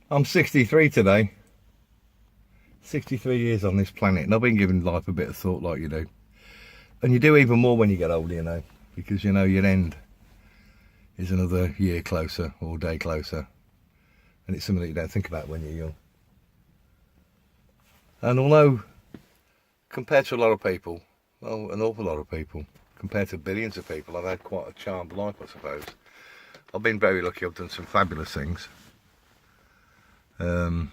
I'm 63 today. 63 years on this planet, and I've been giving life a bit of thought like you do. And you do even more when you get older, because your end is another year closer or day closer. And it's something that you don't think about when you're young. And although, compared to a lot of people, well, an awful lot of people, compared to billions of people, I've had quite a charmed life, I suppose. I've been very lucky. I've done some fabulous things. Done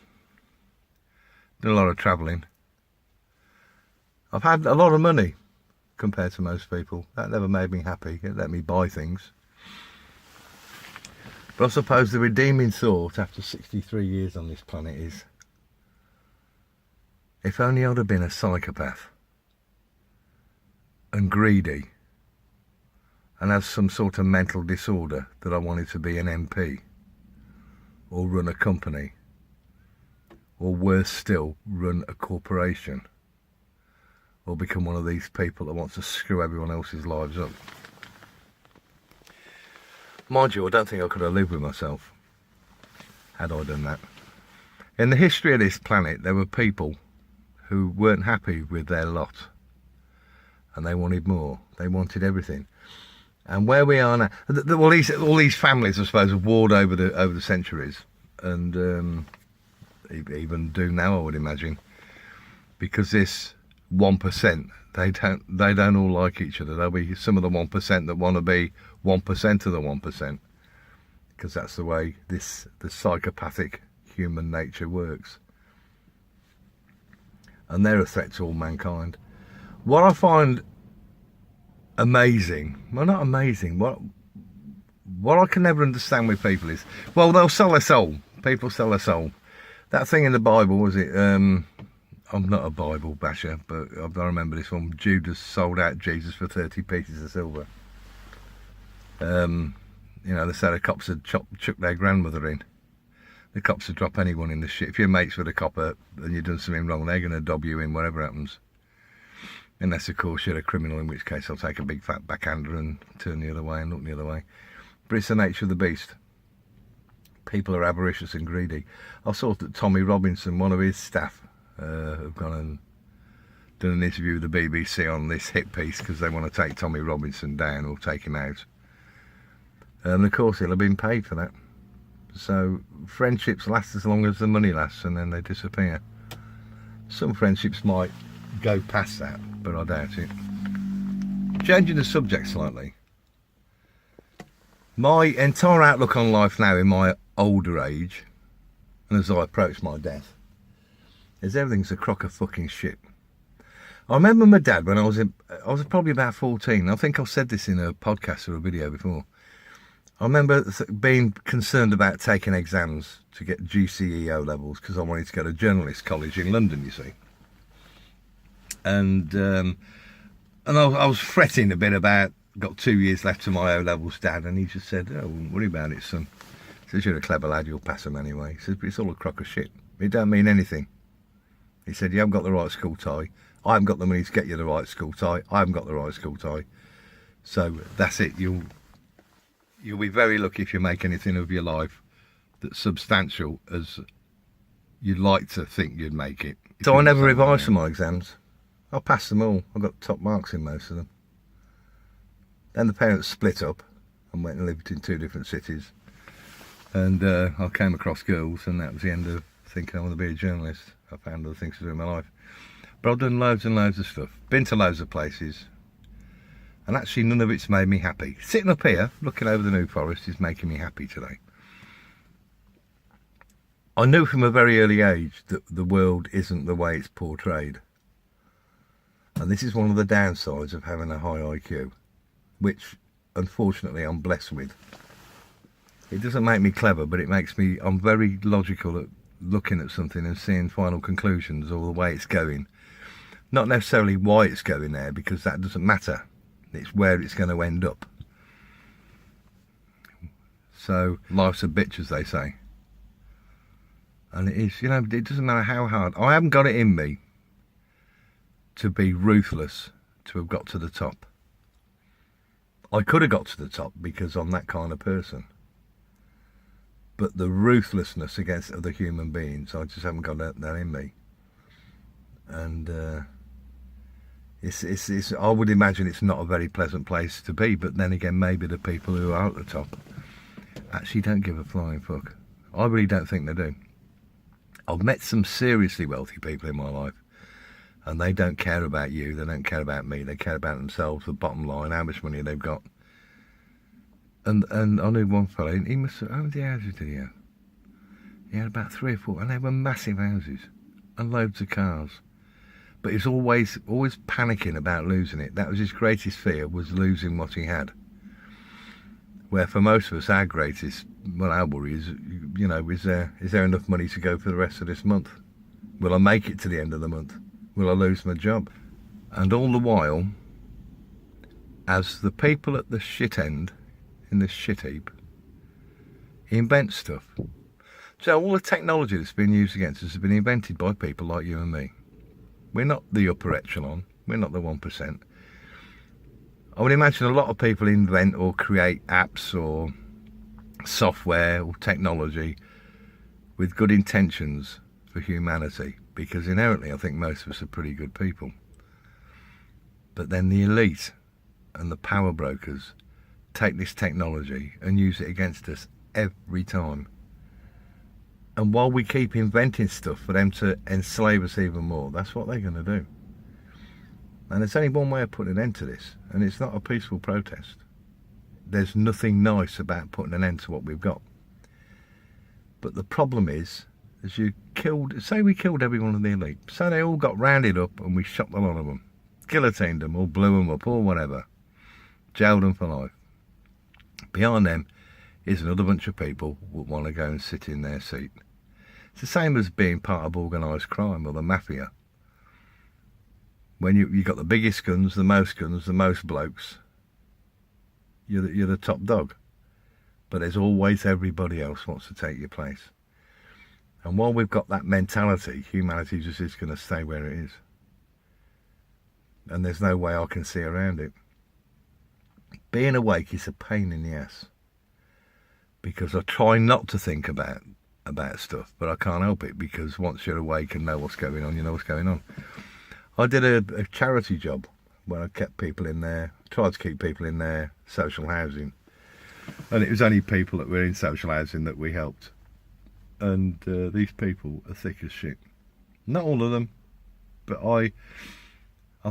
a lot of travelling. I've had a lot of money compared to most people. That never made me happy. It let me buy things. But I suppose the redeeming thought after 63 years on this planet is, if only I'd have been a psychopath and greedy and have some sort of mental disorder that I wanted to be an MP or run a company, or worse still, run a corporation, or become one of these people that wants to screw everyone else's lives up. Mind you, I don't think I could have lived with myself had I done that. In the history of this planet, there were people who weren't happy with their lot, and they wanted more. They wanted everything. And where we are now, all these families, I suppose, have warred over the centuries, and even do now, I would imagine, because this 1%, they don't all like each other. There'll be some of the 1% that want to be 1% of the 1%, because that's the way the psychopathic human nature works. And they're a threat to all mankind. What I find amazing, well, not amazing, what I can never understand with people is, well, they'll sell their soul. People sell their soul. That thing in the Bible, was it, I'm not a Bible basher, but I remember this one. Judas sold out Jesus for 30 pieces of silver. They said the cops had chucked their grandmother in. The cops would drop anyone in the shit. If you're mates with a copper and you've done something wrong, they're going to dob you in, whatever happens. Unless, of course, you're a criminal, in which case I'll take a big fat backhander and turn the other way and look the other way. But it's the nature of the beast. People are avaricious and greedy. I saw that Tommy Robinson, one of his staff, have gone and done an interview with the BBC on this hit piece because they want to take Tommy Robinson down or take him out. And of course he'll have been paid for that. So friendships last as long as the money lasts, and then they disappear. Some friendships might go past that, but I doubt it. Changing the subject slightly. My entire outlook on life now in my older age, and as I approach my death, is everything's a crock of fucking shit. I remember my dad when I was probably about 14. I think I've said this in a podcast or a video before. I remember being concerned about taking exams to get GCE O levels because I wanted to go to journalist college in London, you see. And I was fretting a bit about, got 2 years left to my O levels, Dad, and he just said, "Oh, don't worry about it, son." He says, "You're a clever lad, you'll pass them anyway." He says, "But it's all a crock of shit. It don't mean anything." He said, "You haven't got the right school tie. I haven't got the money to get you the right school tie. I haven't got the right school tie. So that's it. You'll be very lucky if you make anything of your life that's substantial as you'd like to think you'd make it." So I never revised for my exams. I passed them all. I got top marks in most of them. Then the parents split up and went and lived in 2 different cities. And I came across girls, and that was the end of thinking I want to be a journalist. I found other things to do in my life. But I've done loads and loads of stuff. Been to loads of places. And actually none of it's made me happy. Sitting up here, looking over the New Forest, is making me happy today. I knew from a very early age that the world isn't the way it's portrayed. And this is one of the downsides of having a high IQ, which unfortunately I'm blessed with. It doesn't make me clever, but I'm very logical at looking at something and seeing final conclusions or the way it's going. Not necessarily why it's going there, because that doesn't matter. It's where it's going to end up. So life's a bitch, as they say. And it is, it doesn't matter how hard. I haven't got it in me to be ruthless to have got to the top. I could have got to the top because I'm that kind of person. but the ruthlessness against other human beings, I just haven't got that in me. And it's I would imagine it's not a very pleasant place to be, but then again, maybe the people who are at the top actually don't give a flying fuck. I really don't think they do. I've met some seriously wealthy people in my life, and they don't care about you, they don't care about me, they care about themselves, the bottom line, how much money they've got. And I knew one fellow, he must have, how many houses did he have? He had about 3 or 4, and they were massive houses, and loads of cars. But he was always panicking about losing it. That was his greatest fear, was losing what he had. Where for most of us, our worry is, you know, is there enough money to go for the rest of this month? Will I make it to the end of the month? Will I lose my job? And all the while, as the people at the shit end, in this shit heap, invent stuff. So all the technology that's been used against us has been invented by people like you and me. We're not the upper echelon, we're not the 1%. I would imagine a lot of people invent or create apps or software or technology with good intentions for humanity, because inherently I think most of us are pretty good people. But then the elite and the power brokers take this technology and use it against us every time. And while we keep inventing stuff for them to enslave us even more, that's what they're going to do. And there's only one way of putting an end to this, and it's not a peaceful protest. There's nothing nice about putting an end to what we've got. But the problem is say we killed every one of the elite, say they all got rounded up and we shot a lot of them, guillotined them or blew them up or whatever, jailed them for life. Behind them is another bunch of people who want to go and sit in their seat. It's the same as being part of organised crime or the mafia. When you've got the biggest guns, the most blokes, you're the top dog. But there's always everybody else wants to take your place. And while we've got that mentality, humanity just is going to stay where it is. And there's no way I can see around it. Being awake is a pain in the ass. Because I try not to think about stuff, but I can't help it, because once you're awake and know what's going on, you know what's going on. I did a charity job where I kept people in there, tried to keep people in their social housing. And it was only people that were in social housing that we helped. And these people are thick as shit. Not all of them, but I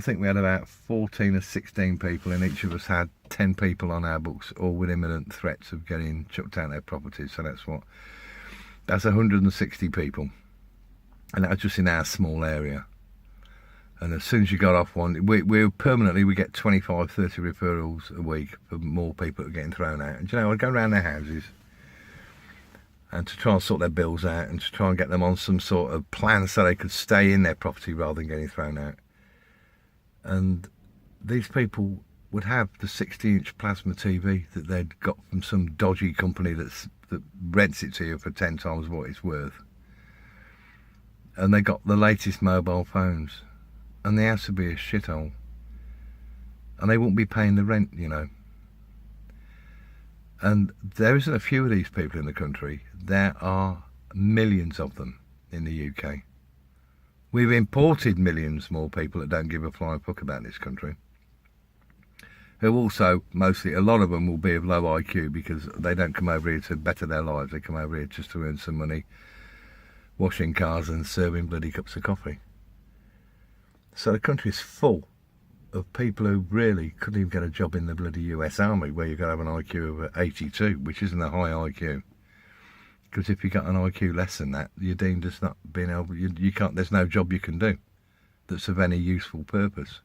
think we had about 14 or 16 people, and each of us had 10 people on our books, all with imminent threats of getting chucked out their properties. So that's 160 people. And that was just in our small area. And as soon as you got off one, we get 25, 30 referrals a week for more people that are getting thrown out. And you know, I'd go around their houses and to try and sort their bills out and to try and get them on some sort of plan so they could stay in their property rather than getting thrown out. And these people would have the 60-inch plasma TV that they'd got from some dodgy company that rents it to you for 10 times what it's worth. And they got the latest mobile phones. And the house would be a shithole. And they wouldn't be paying the rent, you know. And there isn't a few of these people in the country. There are millions of them in the UK. We've imported millions more people that don't give a flying fuck about this country. Who also, mostly, a lot of them will be of low IQ because they don't come over here to better their lives. They come over here just to earn some money, washing cars and serving bloody cups of coffee. So the country is full of people who really couldn't even get a job in the bloody US Army, where you've got to have an IQ of 82, which isn't a high IQ. Because if you've got an IQ less than that, you're deemed as not being able, you can't, there's no job you can do that's of any useful purpose.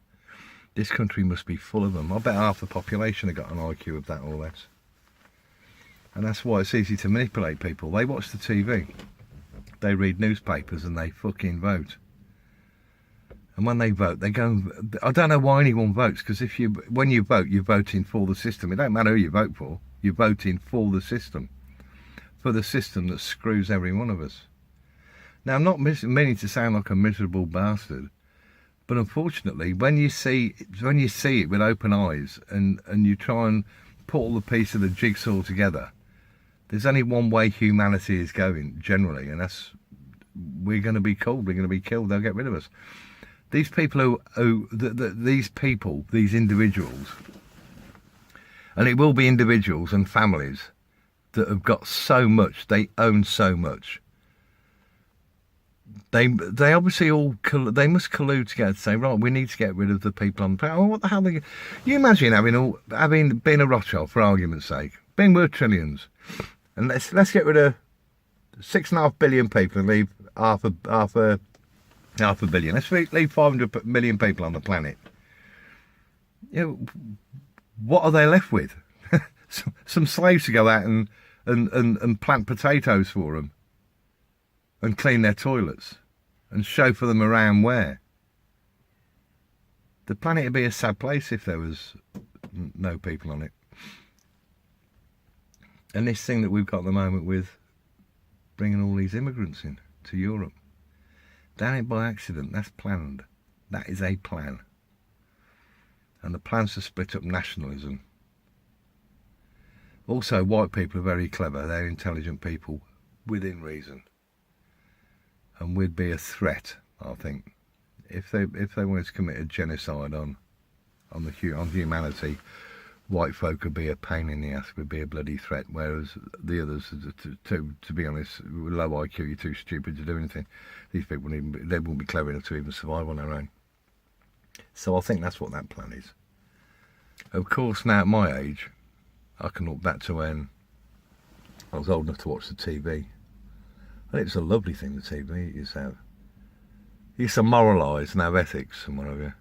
This country must be full of them. I bet half the population have got an IQ of that or less. And that's why it's easy to manipulate people. They watch the TV, they read newspapers, and they fucking vote. And when they vote, they go. I don't know why anyone votes, because when you vote, you're voting for the system. It don't matter who you vote for. You're voting for the system that screws every one of us. Now, I'm not meaning to sound like a miserable bastard, but unfortunately, when you see it with open eyes, and you try and put all the pieces of the jigsaw together, There's only one way humanity is going, generally, and that's we're going to be called, we're going to be killed, they'll get rid of us. These people these individuals, and it will be individuals and families that have got so much, they own so much. They obviously they must collude together to say, right, we need to get rid of the people on the planet. Oh, what the hell? You imagine having been a Rothschild, for argument's sake, being worth trillions, and let's get rid of 6.5 billion people and leave half a billion. Let's leave 500 million people on the planet. You know, what are they left with? Some slaves to go out and plant potatoes for them and clean their toilets and chauffeur them around where? The planet would be a sad place if there was no people on it. And this thing that we've got at the moment with bringing all these immigrants in to Europe, that ain't by accident, that's planned. That is a plan. And the plan's to split up nationalism. Also, white people are very clever, they're intelligent people within reason. And we'd be a threat, I think, if they wanted to commit a genocide on humanity. White folk would be a pain in the ass, would be a bloody threat, whereas the others, to be honest, with low IQ, you're too stupid to do anything. These people wouldn't be clever enough to even survive on their own. So I think that's what that plan is. Of course, now at my age, I can look back to when I was old enough to watch the TV. And it's a lovely thing, the TV used to have. It used to moralise and have ethics and whatever.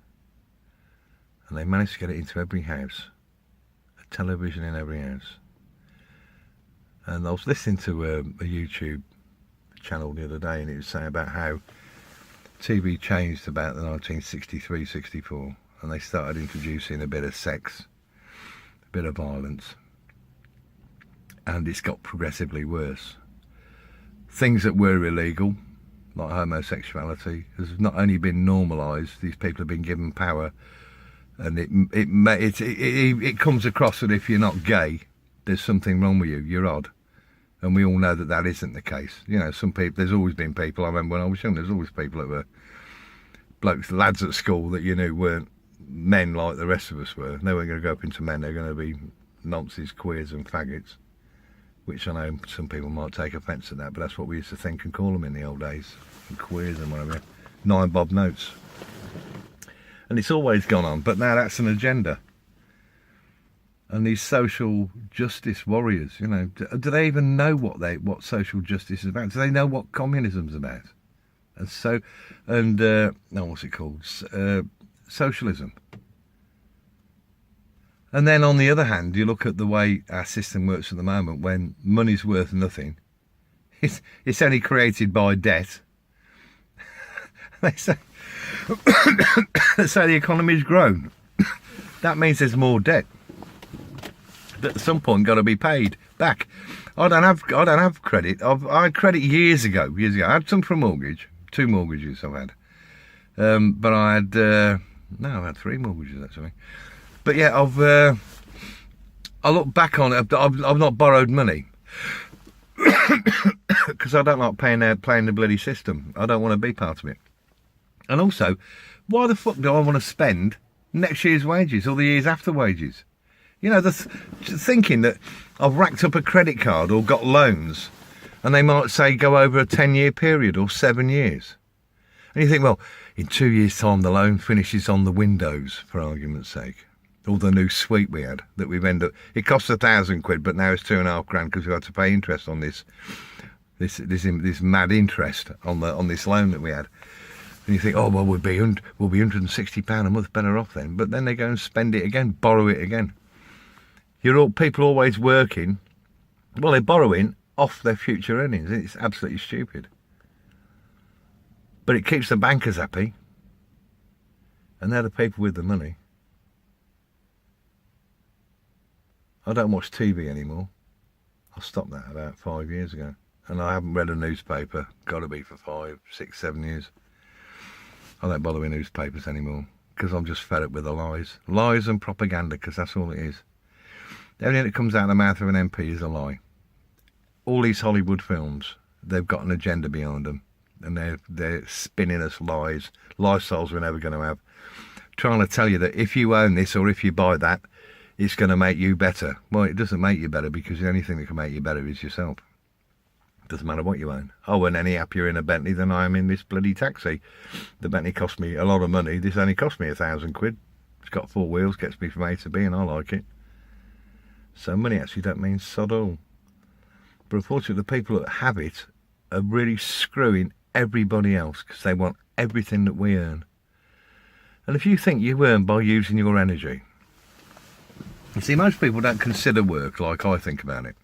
And they managed to get it into every house. A television in every house. And I was listening to a YouTube channel the other day, and it was saying about how TV changed about the 1963-64, and they started introducing a bit of sex, a bit of violence, and it's got progressively worse. Things that were illegal, like homosexuality, has not only been normalised, these people have been given power, and it comes across that if you're not gay, there's something wrong with you, you're odd. And we all know that that isn't the case. You know, some people, there's always been people, I remember when I was young, there's always people that were blokes, lads at school that you knew weren't men like the rest of us were. They weren't going to go up into men, they're going to be nonces, queers and faggots. Which I know some people might take offence at that, but that's what we used to think and call them in the old days. And queers and whatever. 9 bob notes. And it's always gone on, but now that's an agenda. And these social justice warriors, you know, do they even know what social justice is about? Do they know what communism's about? And what's it called? Socialism. And then on the other hand, you look at the way our system works at the moment, when money's worth nothing. It's only created by debt. They say the economy's grown. That means there's more debt that at some point got to be paid back. I don't have credit. I had credit years ago. I had some for a mortgage, 2 mortgages I've had. But I had I've had 3 mortgages actually. But yeah, I look back on it. I've not borrowed money because I don't like playing the bloody system. I don't want to be part of it. And also, why the fuck do I want to spend next year's wages or the years after wages? You know, thinking that I've racked up a credit card or got loans, and they might say go over a 10-year period or 7 years. And you think, well, in 2 years' time, the loan finishes on the windows, for argument's sake. Or the new suite we had that we've ended up. It cost £1,000, but now it's £2,500 because we had to pay interest on this mad interest on this loan that we had. And you think, oh well, we'll be £160 a month better off then. But then they go and spend it again, borrow it again. People always working. Well, they're borrowing off their future earnings. It's absolutely stupid. But it keeps the bankers happy, and they're the people with the money. I don't watch TV anymore. I stopped that about 5 years ago. And I haven't read a newspaper, got to be for 5, 6, 7 years. I don't bother with newspapers anymore because I'm just fed up with the lies. Lies and propaganda, because that's all it is. Everything that comes out of the mouth of an MP is a lie. all these Hollywood films, they've got an agenda behind them, and they're spinning us lies, lifestyles we're never going to have, trying to tell you that if you own this or if you buy that, it's going to make you better. Well, it doesn't make you better, because the only thing that can make you better is yourself. Doesn't matter what you own. I wasn't any happier in a Bentley than I am in this bloody taxi. The Bentley cost me a lot of money. This only cost me £1,000. It's got 4 wheels, gets me from A to B, and I like it. So money actually don't mean sod all. But unfortunately, the people that have it are really screwing everybody else, because they want everything that we earn. And if you think you earn by using your energy, you see, most people don't consider work like I think about it.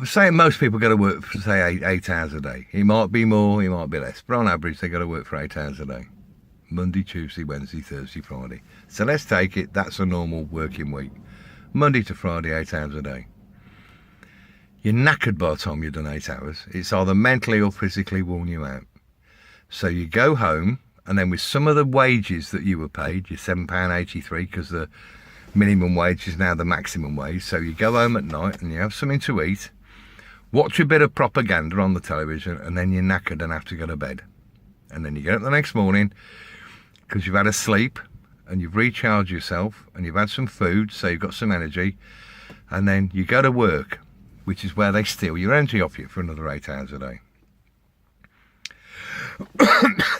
Say most people go to work for, say, 8 hours a day. It might be more, it might be less, but on average they go to work for 8 hours a day. Monday, Tuesday, Wednesday, Thursday, Friday. So let's take it, that's a normal working week. Monday to Friday, 8 hours a day. You're knackered by the time you've done 8 hours. It's either mentally or physically worn you out. So you go home, and then with some of the wages that you were paid, your £7.83, because the minimum wage is now the maximum wage, so you go home at night and you have something to eat, watch a bit of propaganda on the television, and then you're knackered and have to go to bed. And then you get up the next morning, because you've had a sleep, and you've recharged yourself, and you've had some food, so you've got some energy, and then you go to work, which is where they steal your energy off you for another 8 hours a day.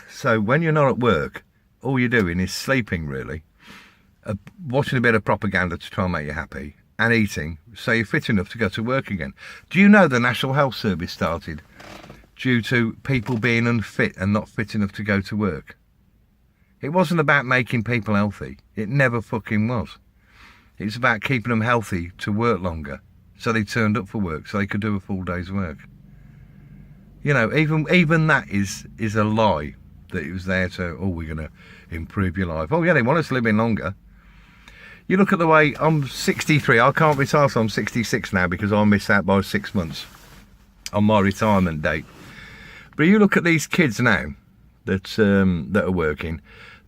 So when you're not at work, all you're doing is sleeping, really, watching a bit of propaganda to try and make you happy, and eating, so you're fit enough to go to work again. Do you know the National Health Service started due to people being unfit and not fit enough to go to work? It wasn't about making people healthy. It never fucking was. It's about keeping them healthy to work longer, so they turned up for work, so they could do a full day's work. You know, even that is a lie, that it was there to, oh, we're going to improve your life. Oh yeah, they want us living longer. You look at the way, I'm 63, I can't retire till I'm 66 now, because I missed out by 6 months on my retirement date. But you look at these kids now that are working,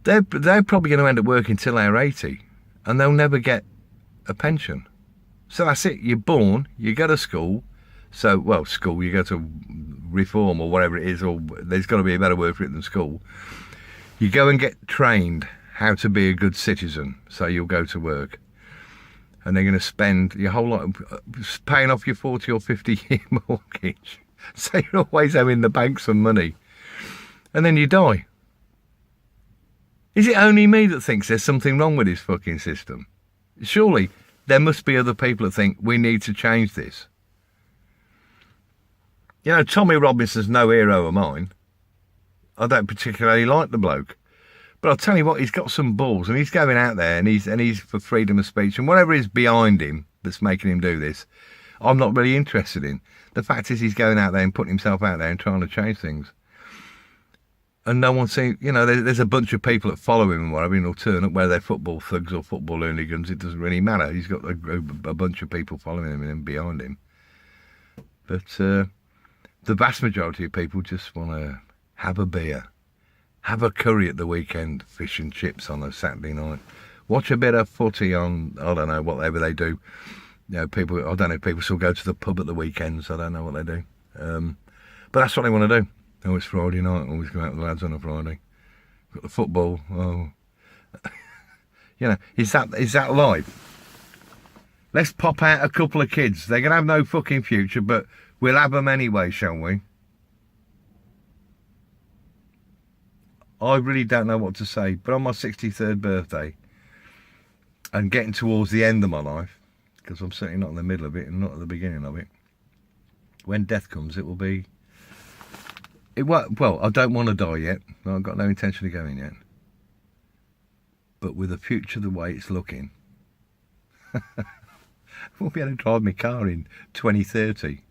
they're probably going to end up working till they're 80, and they'll never get a pension. So that's it, you're born, you go to school, school, you go to reform or whatever it is, or there's got to be a better word for it than school. You go and get trained how to be a good citizen, so you'll go to work, and they're going to spend your whole life paying off your 40 or 50 year mortgage, so you're always owing the bank some money, and then you die. Is it only me that thinks there's something wrong with this fucking system? Surely there must be other people that think we need to change this. You know, Tommy Robinson's no hero of mine. I don't particularly like the bloke. But I'll tell you what, he's got some balls, and he's going out there, and he's for freedom of speech, and whatever is behind him that's making him do this, I'm not really interested in. The fact is, he's going out there and putting himself out there and trying to change things. And no one seems, you know, there's a bunch of people that follow him and whatever, and he'll turn up, whether they're football thugs or football hooligans, it doesn't really matter. He's got a bunch of people following him and behind him. But the vast majority of people just want to have a beer, have a curry at the weekend, fish and chips on a Saturday night, watch a bit of footy on, I don't know, whatever they do. You know, people, I don't know if people still go to the pub at the weekends, I don't know what they do. But that's what they want to do. Oh, it's Friday night, I always go out with the lads on a Friday. Got the football, oh. You know, is that life? Let's pop out a couple of kids. They're going to have no fucking future, but we'll have them anyway, shall we? I really don't know what to say, but on my 63rd birthday, and getting towards the end of my life, because I'm certainly not in the middle of it and not at the beginning of it, when death comes, it will be... Well, I don't want to die yet. I've got no intention of going yet. But with the future the way it's looking, I won't be able to drive my car in 2030.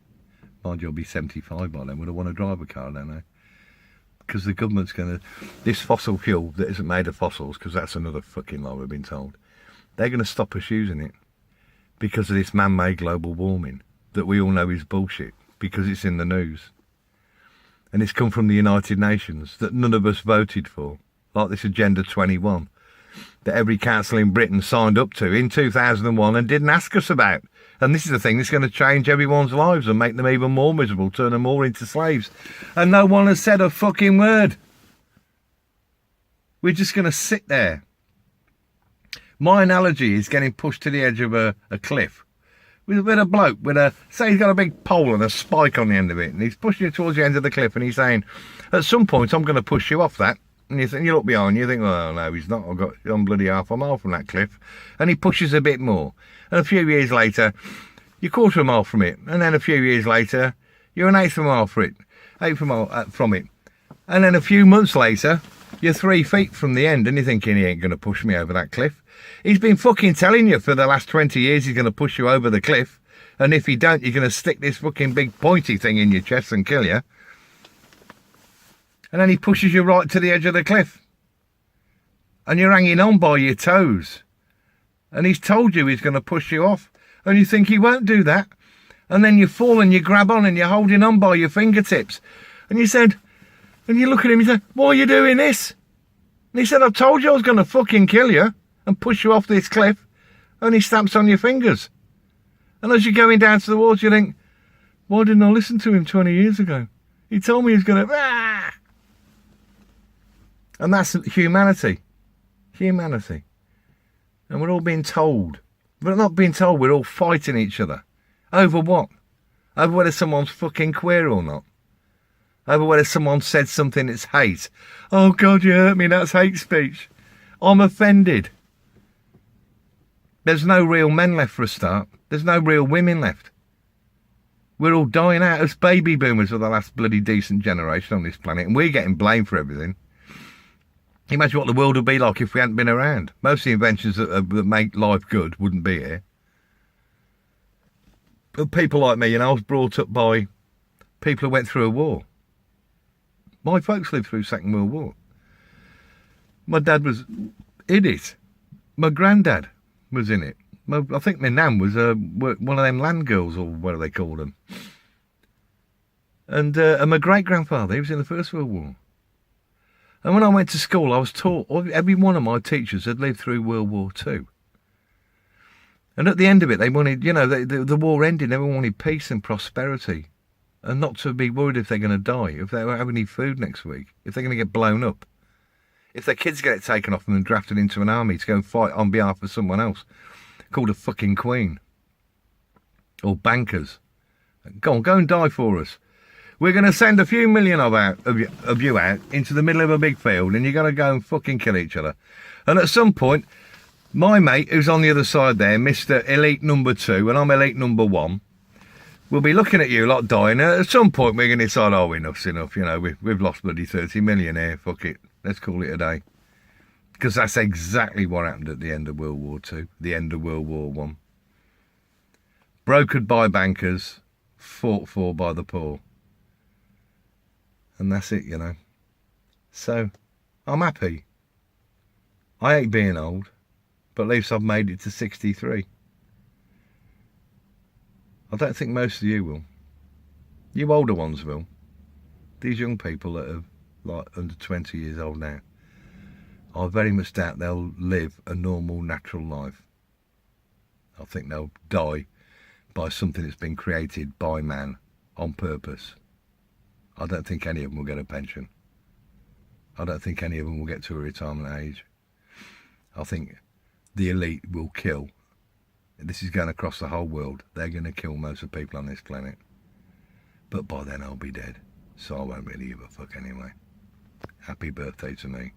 Mind you, I'll be 75 by then. Would I want to drive a car? I don't know. Because the government's going to... This fossil fuel that isn't made of fossils, because that's another fucking lie we've been told, they're going to stop us using it because of this man-made global warming that we all know is bullshit, because it's in the news. And it's come from the United Nations that none of us voted for, like this Agenda 21. that every council in Britain signed up to in 2001 and didn't ask us about. And this is the thing that's going to change everyone's lives and make them even more miserable, turn them more into slaves. And no one has said a fucking word. We're just going to sit there. My analogy is getting pushed to the edge of a cliff with a bloke with say he's got a big pole and a spike on the end of it, and he's pushing you towards the end of the cliff, and he's saying, at some point I'm going to push you off that. And you look behind you, you think, well, no, he's not. I'm bloody half a mile from that cliff. And he pushes a bit more. And a few years later, you're quarter of a mile from it. And then a few years later, you're an eighth of a mile from it. And then a few months later, you're 3 feet from the end, and you're thinking, he ain't going to push me over that cliff. He's been fucking telling you for the last 20 years he's going to push you over the cliff. And if he don't, you're going to stick this fucking big pointy thing in your chest and kill you. And then he pushes you right to the edge of the cliff. And you're hanging on by your toes. And he's told you he's going to push you off. And you think he won't do that. And then you fall and you grab on and you're holding on by your fingertips. And you look at him and you say, why are you doing this? And he said, I told you I was going to fucking kill you and push you off this cliff. And he stamps on your fingers. And as you're going down to the water, you think, why didn't I listen to him 20 years ago? He told me he was going to... Ah! And that's humanity. Humanity. And we're all being told. We're not being told, we're all fighting each other. Over what? Over whether someone's fucking queer or not. Over whether someone said something that's hate. Oh God, you hurt me, that's hate speech. I'm offended. There's no real men left for a start. There's no real women left. We're all dying out as baby boomers for the last bloody decent generation on this planet. And we're getting blamed for everything. Imagine what the world would be like if we hadn't been around. Most of the inventions that make life good wouldn't be here. But people like me, I was brought up by people who went through a war. My folks lived through Second World War. My dad was in it. My granddad was in it. I think my nan was one of them land girls, or what do they call them. And my great-grandfather, he was in the First World War. And when I went to school, I was taught, every one of my teachers had lived through World War II. And at the end of it, they wanted, the war ended, everyone wanted peace and prosperity. And not to be worried if they're going to die, if they won't have any food next week, if they're going to get blown up. If their kids get taken off them and drafted into an army to go and fight on behalf of someone else, called a fucking queen. Or bankers. Go and die for us. We're going to send a few million of you out into the middle of a big field, and you're going to go and fucking kill each other. And at some point, my mate, who's on the other side there, Mr. Elite Number 2, and I'm Elite Number 1, we'll be looking at you lot dying. And at some point, we're going to decide, enough's enough. We've lost bloody 30 million here. Fuck it. Let's call it a day. Because that's exactly what happened at the end of World War II, the end of World War I. Brokered by bankers, fought for by the poor. And that's it, So, I'm happy. I hate being old, but at least I've made it to 63. I don't think most of you will. You older ones will. These young people that are like under 20 years old now, I very much doubt they'll live a normal, natural life. I think they'll die by something that's been created by man on purpose. I don't think any of them will get a pension. I don't think any of them will get to a retirement age. I think the elite will kill. This is going across the whole world. They're going to kill most of the people on this planet. But by then I'll be dead. So I won't really give a fuck anyway. Happy birthday to me.